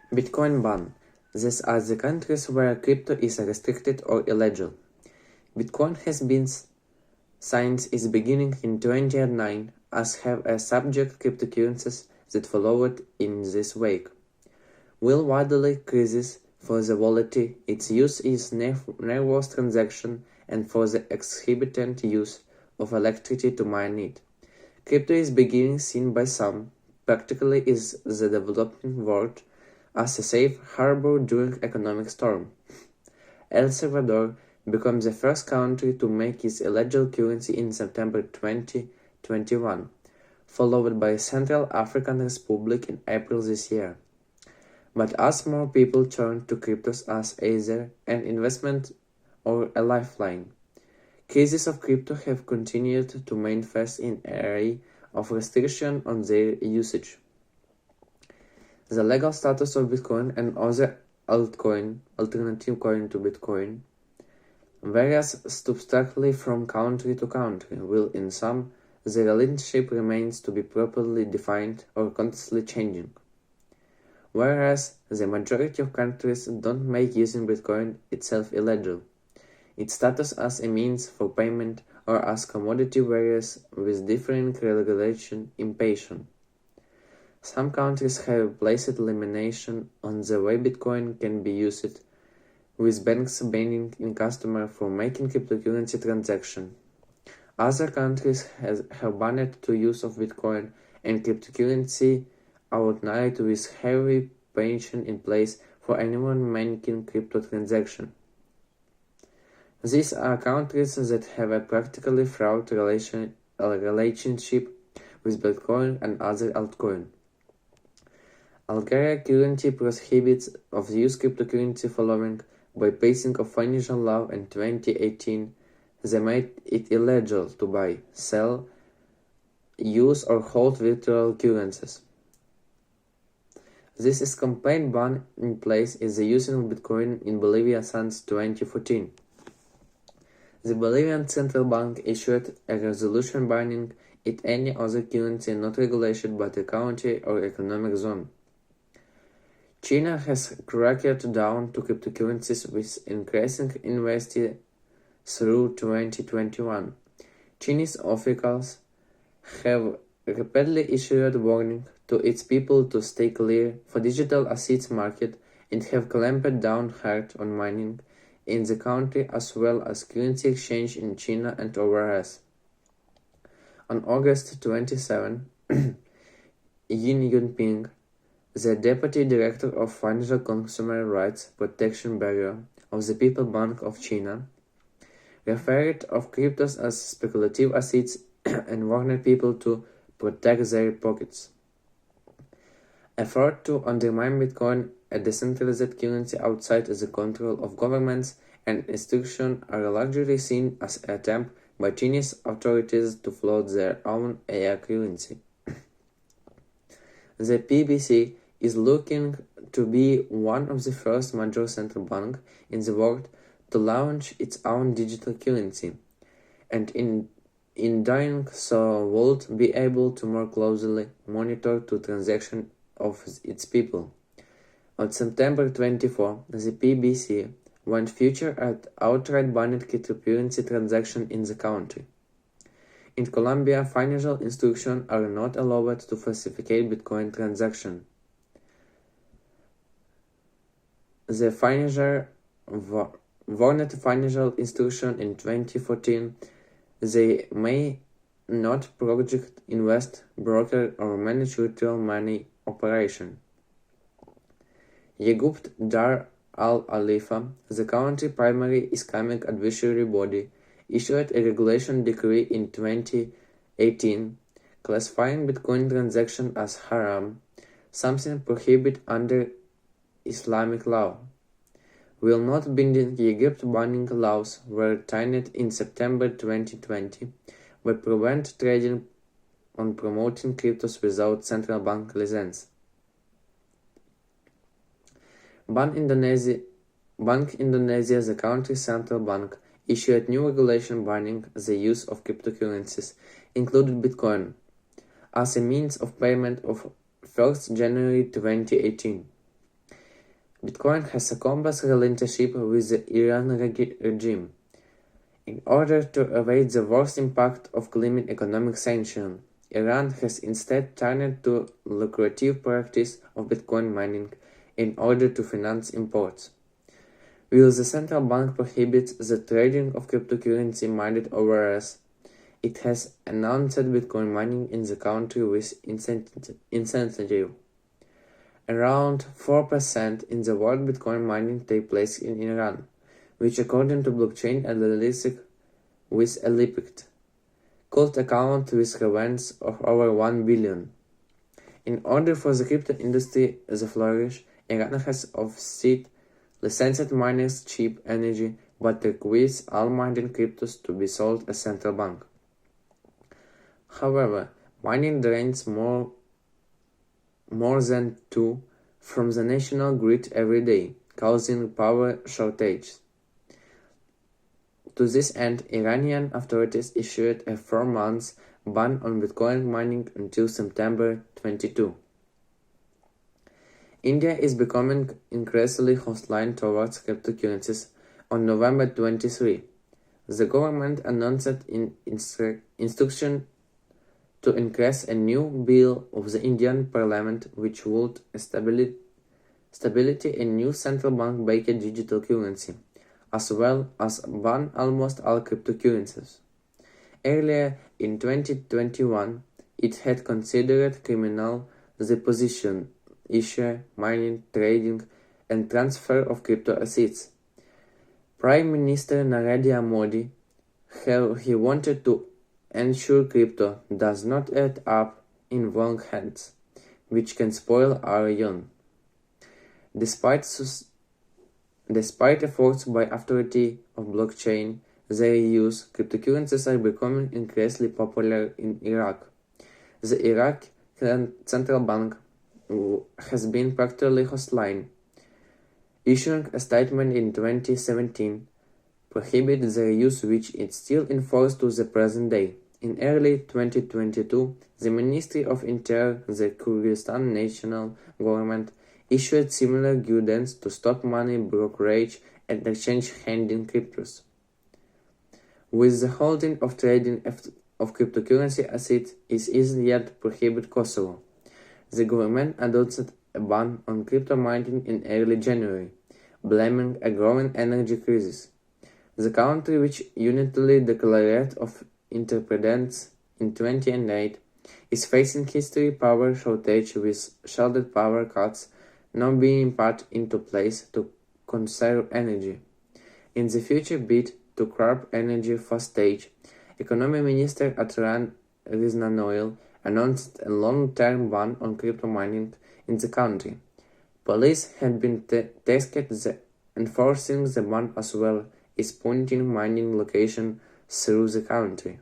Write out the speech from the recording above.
Bitcoin ban. These are the countries where crypto is restricted or illegal. Bitcoin has been since its beginning in 2009, as have a subject cryptocurrencies that followed in this wake. While widely crisis for the volatility, its use is nervous transaction and for the exorbitant use of electricity to mine it. Crypto is beginning seen by some, practically is the developing world, as a safe harbor during economic storm. El Salvador became the first country to make its illegal currency in September 2021, followed by Central African Republic in April this year. But as more people turn to cryptos as either an investment or a lifeline, cases of crypto have continued to manifest in an array of restrictions on their usage. The legal status of Bitcoin and other alternative coin to Bitcoin, varies substantially from country to country, while in some, the relationship remains to be properly defined or constantly changing. Whereas the majority of countries don't make using Bitcoin itself illegal. Its status as a means for payment or as commodity varies with differing regulation impatient. Some countries have placed limitation on the way Bitcoin can be used, with banks banning customers from making cryptocurrency transactions. Other countries have banned the use of Bitcoin and cryptocurrency outright, with heavy penalties in place for anyone making crypto transactions. These are countries that have a practically fraught relationship with Bitcoin and other altcoins. Algeria currently prohibits of use cryptocurrency following bypassing of financial law in 2018. They made it illegal to buy, sell, use or hold virtual currencies. This is complete ban in place is the use of Bitcoin in Bolivia since 2014. The Bolivian Central Bank issued a resolution banning it any other currency not regulated by the country or economic zone. China has cracked down to cryptocurrencies with increasing investment through 2021. Chinese officials have repeatedly issued warning to its people to stay clear for digital assets market and have clamped down hard on mining in the country as well as currency exchange in China and overseas. On August 27, Yin Yunping, the Deputy Director of Financial Consumer Rights Protection Bureau of the People's Bank of China, referred of cryptos as speculative assets and warned people to protect their pockets. Effort to undermine Bitcoin, a decentralized currency outside the control of governments and institutions, are largely seen as an attempt by Chinese authorities to float their own AI currency. The PBC is looking to be one of the first major central banks in the world to launch its own digital currency, and in doing so would be able to more closely monitor the transactions of its people. On September 24, the PBC went further at outright banning cryptocurrency transactions in the country. In Colombia, financial institutions are not allowed to falsificate Bitcoin transactions. The financial warned financial institutions in 2014 they may not project, invest, broker, or manage virtual money operation. Yaqub Dar al-Khalifa, the country primary Islamic advisory body, issued a regulation decree in 2018 classifying Bitcoin transactions as haram, something prohibited under Islamic law. While not binding, Egypt's banning laws were tightened in September 2020, but prevent trading on promoting cryptos without central bank license. Bank Indonesia, the country's central bank, issued new regulation banning the use of cryptocurrencies, including Bitcoin, as a means of payment of 1st January 2018. Bitcoin has a complex relationship with the Iran regime. In order to evade the worst impact of climate economic sanctions, Iran has instead turned to lucrative practice of Bitcoin mining in order to finance imports. While the central bank prohibits the trading of cryptocurrency mined overseas, it has announced Bitcoin mining in the country with incentive. Around 4% in the world Bitcoin mining takes place in Iran, which according to blockchain analysis with a liquid could account with revenues of over 1 billion. In order for the crypto industry to flourish, Iran has offset licensed miners cheap energy but requires all mined cryptos to be sold at central bank. However, mining drains more than 2 from the national grid every day, causing power shortages. To this end, Iranian authorities issued a 4-month ban on Bitcoin mining until September 22. India is becoming increasingly hostile towards cryptocurrencies. On November 23, the government announced in instruction to increase a new bill of the Indian parliament which would establish a new central bank-backed digital currency, as well as ban almost all cryptocurrencies. Earlier in 2021, it had considered criminal the possession, issue, mining, trading, and transfer of crypto assets. Prime Minister Narendra Modi, he wanted to ensure crypto does not end up in wrong hands, which can spoil our young. Despite efforts by authority of blockchain, their use, cryptocurrencies are becoming increasingly popular in Iraq. The Iraq Central Bank has been practically hostile, issuing a statement in 2017 prohibited their use, which is still enforced to the present day. In early 2022, the Ministry of Interior, the Kyrgyzstan national government, issued similar guidance to stop money brokerage and exchange handling cryptos. With the holding of trading of cryptocurrency assets is easy yet prohibited Kosovo. The government adopted a ban on crypto mining in early January, blaming a growing energy crisis. The country, which unilaterally declared of independence in 2008, is facing history power shortage with scheduled power cuts now being put into place to conserve energy. In the future bid to curb energy hostage, Economy Minister Atran Riznanoil announced a long-term ban on crypto mining in the country. Police have been tasked enforcing the ban as well as pointing mining locations through the country.